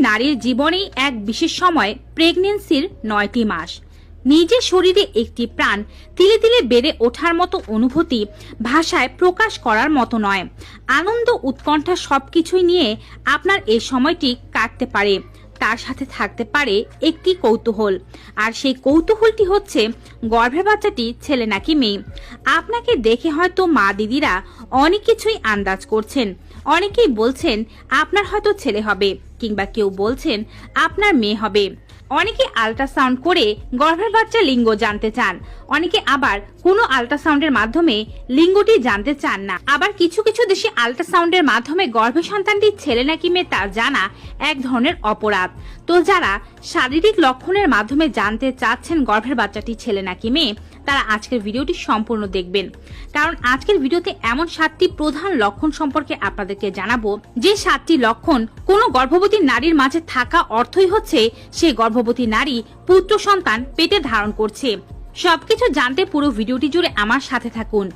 নারীর জীবনেই এক বিশেষ সময়, প্রেগন্যান্সির 9টি মাস। নিজের শরীরে একটি প্রাণ তিলে তিলে বেড়ে ওঠার মতো অনুভূতি ভাষায় প্রকাশ করার মতো নয়। আনন্দ, উৎকণ্ঠা সবকিছুই নিয়ে আপনার এই সময়টি কাটতে পারে। তার সাথে থাকতে পারে একটি কৌতূহল, আর সেই কৌতূহলটি হচ্ছে গর্ভের বাচ্চাটি ছেলে নাকি মেয়ে। আপনাকে দেখে হয়তো মা দিদিরা অনেক কিছুই আন্দাজ করছেন। অনেকেই বলছেন আপনার হয়তো ছেলে হবে, কিংবা কেউ বলছেন আপনার মেয়ে হবে। অনেকে আল্ট্রাসাউন্ড করে গর্ভের বাচ্চার লিঙ্গ জানতে চান, অনেকে আবার কোনো আল্ট্রাসাউন্ডের মাধ্যমে লিঙ্গটি জানতে চান না। আবার কিছু কিছু দেশে আল্ট্রাসাউন্ডের মাধ্যমে গর্ভের সন্তানটি ছেলে নাকি মেয়ে তা জানা এক ধরনের অপরাধ। তো যারা শারীরিক লক্ষণের মাধ্যমে জানতে চাচ্ছেন গর্ভের বাচ্চাটি ছেলে নাকি মেয়ে, তারা আজকের ভিডিওটি সম্পূর্ণ দেখবেন, কারণ আজকের ভিডিওতে এমন 7টি প্রধান লক্ষণ সম্পর্কে আপনাদেরকে জানাবো, যে 7টি লক্ষণ কোনো গর্ভবতী নারীর মাঝে থাকা অর্থই হচ্ছে সেই গর্ভবতী নারী পুত্র সন্তান পেটে ধারণ করছে। সবকিছু জানতে পুরো ভিডিওটি জুড়ে আমার সাথে থাকুন।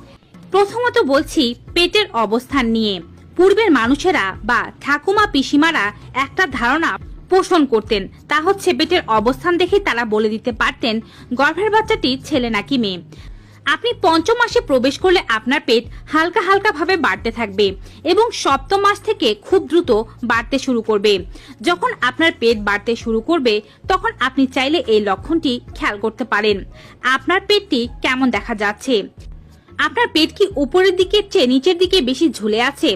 প্রথমত বলছি পেটের অবস্থান নিয়ে। পূর্বের মানুষেরা বা ঠাকুমা পিসিমারা একটা ধারণা পোষণ করতেন, তা হচ্ছে পেটের অবস্থান দেখে তারা বলে দিতে পারতেন গর্ভের বাচ্চাটি ছেলে নাকি মেয়ে। আপনি 5ম মাসে প্রবেশ করলে আপনার পেট হালকা হালকা ভাবে বাড়তে থাকবে এবং 7ম মাস থেকে খুব দ্রুত বাড়তে শুরু করবে। যখন আপনার পেট বাড়তে শুরু করবে তখন আপনি চাইলে এই লক্ষণটি খেয়াল করতে পারেন। আপনার পেটটি কেমন দেখা যাচ্ছে? আপনার পেট কি উপরের দিকের চেয়ে নিচের দিকে বেশি ঝুলে আছে?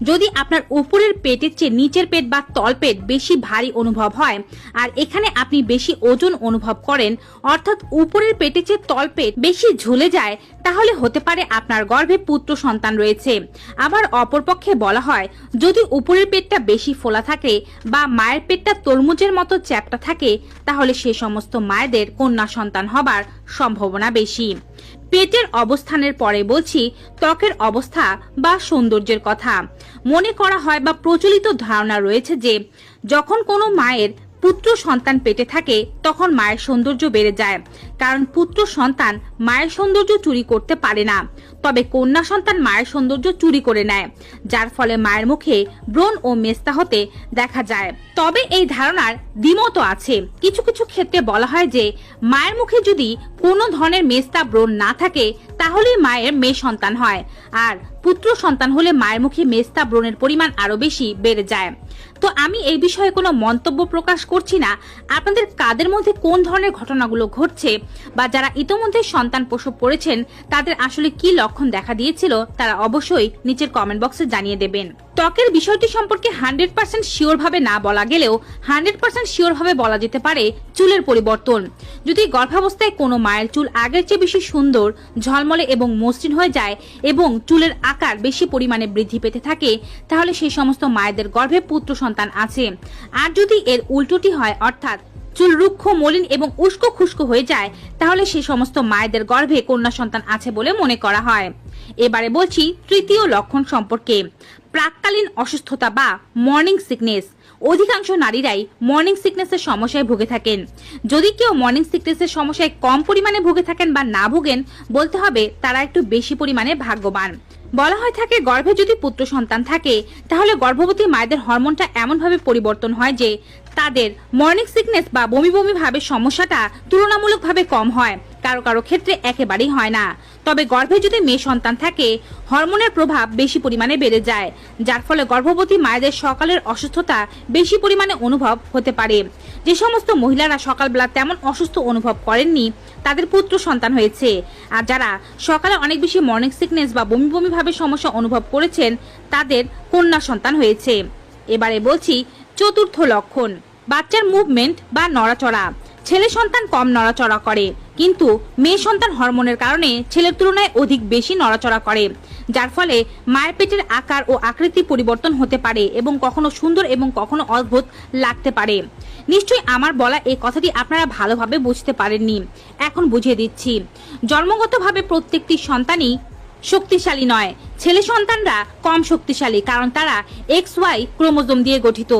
যদি আপনার উপরের পেটের চেয়ে নিচের পেট বা তল পেট বেশি ভারী অনুভব হয়, আর এখানে আপনি বেশি ওজন অনুভব করেন, অর্থাৎ উপরের পেটের চেয়ে তল পেট বেশি ঝুলে যায়, তাহলে হতে পারে আপনার গর্ভে পুত্র সন্তান রয়েছে। আবার অপরপক্ষে বলা হয়, যদি উপরের পেটটা বেশি ফোলা থাকে বা মায়ের পেটটা তরমুজের মতো চ্যাপ্টা থাকে, তাহলে সে সমস্ত মায়েদের কন্যা সন্তান হবার সম্ভাবনা বেশি। পেটের অবস্থানের পরে বলছি ত্বকের অবস্থা বা সৌন্দর্যের কথা। মনে করা হয় বা প্রচলিত ধারণা রয়েছে যে যখন কোনো মায়ের পুত্র সন্তান পেটে থাকে তখন মায়ের সৌন্দর্য বেড়ে যায়, কারণ পুত্র সন্তান মায়ের সৌন্দর্য চুরি করতে পারে না, তবে কন্যা সন্তান মায়ের সৌন্দর্য চুরি করে নেয়, যার ফলে মায়ের মুখে ব্রণ ও মেস্তা হতে দেখা যায়। তবে এই ধারণার দ্বিমত আছে। কিছু কিছু ক্ষেত্রে বলা হয় যে মায়ের মুখে যদি কোনো ধরনের মেস্তা ব্রণ না থাকে তাহলেই মায়ের মেয়ে সন্তান হয়, আর পুত্র সন্তান হলে মায়ের মুখে মেস্তা ব্রণের পরিমাণ আরো বেশি বেড়ে যায়। তো আমি এই বিষয়ে কোনো মন্তব্য প্রকাশ করছি না। আপনাদের কাদের মধ্যে কোন ধরনের ঘটনাগুলো ঘটছে, বা যারা ইতোমধ্যে সন্তান প্রসব করেছেন তাদের আসলে কি লক্ষণ দেখা দিয়েছিল, তারা অবশ্যই নিচের কমেন্ট বক্সে জানিয়ে দেবেন। ত্বকের বিষয়টি সম্পর্কে 100% শিওর ভাবে না বলা গেলেও 100% শিওর ভাবে বলা যেতে পারে চুলের পরিবর্তন। যদি গর্ভাবস্থায় কোনো মায়ের চুল আগের চেয়ে বেশি সুন্দর, ঝলমলে এবং মসৃণ হয়ে যায় এবং চুলের আকার বেশি পরিমাণে বৃদ্ধি পেতে থাকে, তাহলে সেই সমস্ত মায়েদের গর্ভে পুত্র সন্তান আছে। আর যদি এর উল্টোটি হয়, অর্থাৎ চুল রুক্ষ, মলিন এবং উস্কো খুস্কো হয়ে যায়, তাহলে সেই সমস্ত মায়েদের গর্ভে কন্যা সন্তান আছে বলে মনে করা হয়। এবারে বলছি তৃতীয় লক্ষণ সম্পর্কে। প্রাককালীন অসুস্থতা বা মর্নিং সিকনেস। অধিকাংশ নারীরাই মর্নিং সিকনেসের সমস্যায় ভুগে থাকেন। যদি কেউ মর্নিং সিকনেসের সমস্যায় কম পরিমাণে ভুগে থাকেন বা না ভুগেন, বলতে হবে তারা একটু বেশি পরিমাণে ভাগ্যবান। বলা হয় থাকে গর্ভে যদি পুত্র সন্তান থাকে তাহলে গর্ভবতী মায়েদের হরমোনটা এমনভাবে পরিবর্তন হয় যে তাদের মর্নিং সিকনেস বা বমি বমি ভাবের সমস্যাটা তুলনামূলকভাবে কম হয়, কারো কারো ক্ষেত্রে একেবারেই হয় না। তবে গর্ভে যদি মেয়ে সন্তান থাকে হরমোনের প্রভাব বেশি পরিমাণে বেড়ে যায়, যার ফলে গর্ভবতী মায়েদের সকালের অসুস্থতা বেশি পরিমাণে অনুভব হতে পারে। যে সমস্ত মহিলারা সকালবেলা তেমন অসুস্থ অনুভব করেননি তাদের পুত্র সন্তান হয়েছে, আর যারা সকালে অনেক বেশি মর্নিং সিকনেস বা বমি বমি ভাবের সমস্যা অনুভব করেছেন তাদের কন্যা সন্তান হয়েছে। এবারে বলছি চতুর্থ লক্ষণ, বাচ্চার মুভমেন্ট বা নড়াচড়া। ছেলে সন্তান কম নড়াচড়া করে, কিন্তু মেয়ে সন্তান হরমোনের কারণে ছেলের তুলনায় অধিক বেশি নড়াচড়া করে, যার ফলে মায়ের পেটের আকার ও আকৃতি পরিবর্তন হতে পারে এবং কখনো সুন্দর এবং কখনো অদ্ভুত লাগতে পারে। নিশ্চয়ই আমার বলা এই কথাটি আপনারা ভালোভাবে বুঝতে পারেননি, এখন বুঝিয়ে দিচ্ছি। জন্মগতভাবে প্রত্যেকটি সন্তানই শক্তিশালী নয়। ছেলে সন্তানরা কম শক্তিশালী, কারণ তারা XY ক্রোমোজোম দিয়ে গঠিত।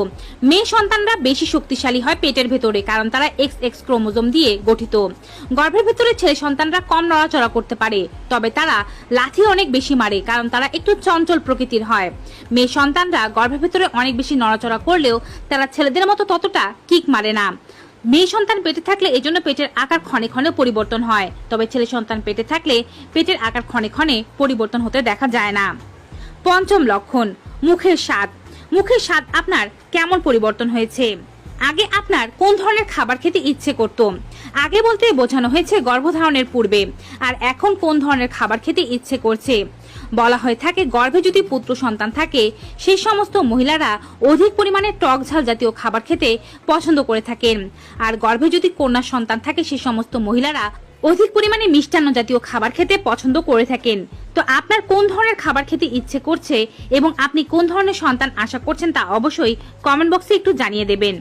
মেয়ে সন্তানরা বেশি শক্তিশালী হয় পেটের ভেতরে, কারণ তারা XX ক্রোমোজোম দিয়ে গঠিত। গর্ভের ভেতরে ছেলে সন্তানরা কম নড়াচড়া করতে পারে, তবে তারা লাথি অনেক বেশি মারে, কারণ তারা একটু চঞ্চল প্রকৃতির হয়। মেয়ে সন্তানরা গর্ভের ভেতরে অনেক বেশি নড়াচড়া করলেও তারা ছেলেদের মতো ততটা কিক মারে না। মেয়ে সন্তান পেটে থাকলে এজন্য পেটের আকার ক্ষণে ক্ষণে পরিবর্তন হয়, তবে ছেলে সন্তান পেটে থাকলে পেটের আকার ক্ষণে ক্ষণে পরিবর্তন হতে দেখা যায় না। পঞ্চম লক্ষণ, মুখের স্বাদ। মুখের স্বাদ আপনার কেমন পরিবর্তন হয়েছে? আগে আপনার কোন ধরনের খাবার খেতে ইচ্ছে করত? আগে বলতে বোঝানো হয়েছে গর্ভধারণের পূর্বে। আর এখন কোন ধরনের খাবার খেতে ইচ্ছে করছে? বলা হয়ে থাকে গর্ভে যদি পুত্র সন্তান থাকে সেই সমস্ত মহিলারা অধিক পরিমাণে টক ঝাল জাতীয় খাবার খেতে পছন্দ করে থাকেন। আর গর্ভে যদি কন্যা সন্তান থাকে সেই সমস্ত মহিলারা অধিক পরিমাণে মিষ্টান্ন জাতীয় খাবার খেতে পছন্দ করে থাকেন। তো আপনার কোন ধরনের খাবার খেতে ইচ্ছে করছে এবং আপনি কোন ধরনের সন্তান আশা করছেন তা অবশ্যই কমেন্ট বক্সে একটু জানিয়ে দেবেন।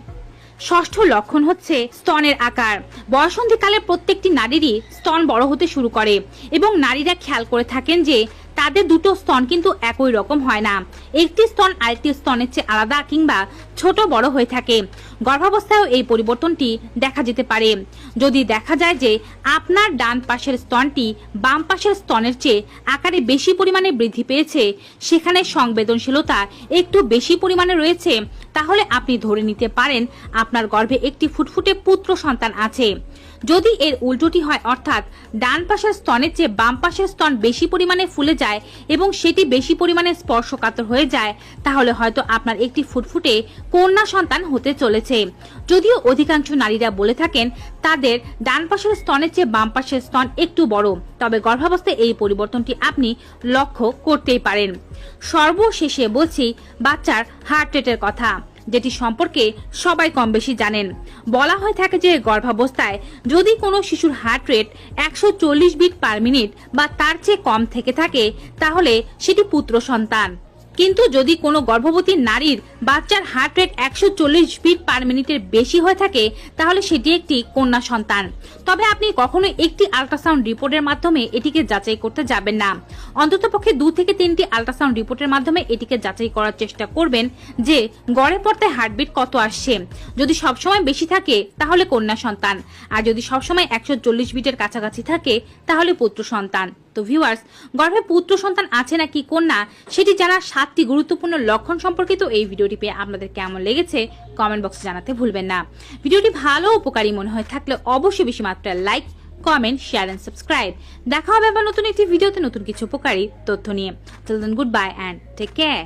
ষষ্ঠ লক্ষণ হচ্ছে স্তনের আকার। বয়সন্ধিকালে প্রত্যেকটি নারীরই স্তন বড় হতে শুরু করে এবং নারীরা খেয়াল করে থাকেন যে তাদের দুটো স্তন কিন্তু একই রকম হয় না। একটি স্তন আরেকটি স্তনের চেয়ে আলাদা কিংবা ছোট বড় হয়ে থাকে। গর্ভাবস্থায়ও এই পরিবর্তনটি দেখা যেতে পারে। যদি দেখা যায় যে আপনার ডান পাশের স্তনটি বাম পাশের স্তনের চেয়ে আকারে বেশি পরিমাণে বৃদ্ধি পেয়েছে, সেখানে সংবেদনশীলতা একটু বেশি পরিমাণে রয়েছে, তাহলে আপনি ধরে নিতে পারেন আপনার গর্ভে একটি ফুটফুটে পুত্র সন্তান আছে। যদি এর উল্টোটি হয়, অর্থাৎ ডান পাশের স্তনের চেয়ে বাম পাশের স্তন বেশি পরিমাণে ফুলে যায় এবং সেটি বেশি পরিমাণে স্পর্শকাতর হয়ে যায়, তাহলে হয়তো আপনার একটি ফুটফুটে কন্যা সন্তান হতে চলেছে। যদিও অধিকাংশ নারীরা বলে থাকেন তাদের ডান পাশের স্তনের চেয়ে বাম পাশের স্তন একটু বড়, তবে গর্ভাবস্থায় এই পরিবর্তনটি আপনি লক্ষ্য করতেই পারেন। সর্বশেষে বলছি বাচ্চার হার্ট রেটের কথা, যেটি সম্পর্কে সবাই কম বেশি জানেন। বলা হয়ে থাকে যে গর্ভাবস্থায় যদি কোনো শিশুর heart rate 140 beat per minute বা তার চেয়ে কম থেকে থাকে তাহলে সেটি পুত্র সন্তান। কিন্তু যদি কোনো গর্ভবতী নারীর বাচ্চার হার্ট রেট 140 বিট পার মিনিটের বেশি হয়ে থাকে তাহলে সেটি একটি কন্যা সন্তান। তবে আপনি কখনোই একটি আল্ট্রাসাউন্ড রিপোর্টের মাধ্যমে এটিকে যাচাই করতে যাবেন না। অন্ততপক্ষে 2 থেকে 3টি আল্ট্রাসাউন্ড রিপোর্টের মাধ্যমে এটিকে যাচাই করার চেষ্টা করবেন যে গড়ে পড়তায় হার্টবিট কত আসছে। যদি সবসময় বেশি থাকে তাহলে কন্যা সন্তান, আর যদি সবসময় 140 বিটের কাছাকাছি থাকে তাহলে পুত্র সন্তান। তো ভিউয়ার্স, গর্ভে পুত্র সন্তান আছে নাকি কন্যা সেটি জানার 7টি গুরুত্বপূর্ণ লক্ষণ সম্পর্কিত এই ভিডিওটি পেয়ে আপনাদের কেমন লেগেছে কমেন্ট বক্সে জানাতে ভুলবেন না। ভিডিওটি ভালো উপকারী মনে হয়ে থাকলে অবশ্যই বেশি মাত্রায় like, comment, share and subscribe. দেখা হবে আবার নতুন একটি ভিডিওতে নতুন কিছু উপকারী তথ্য নিয়ে। Till then, goodbye and take care.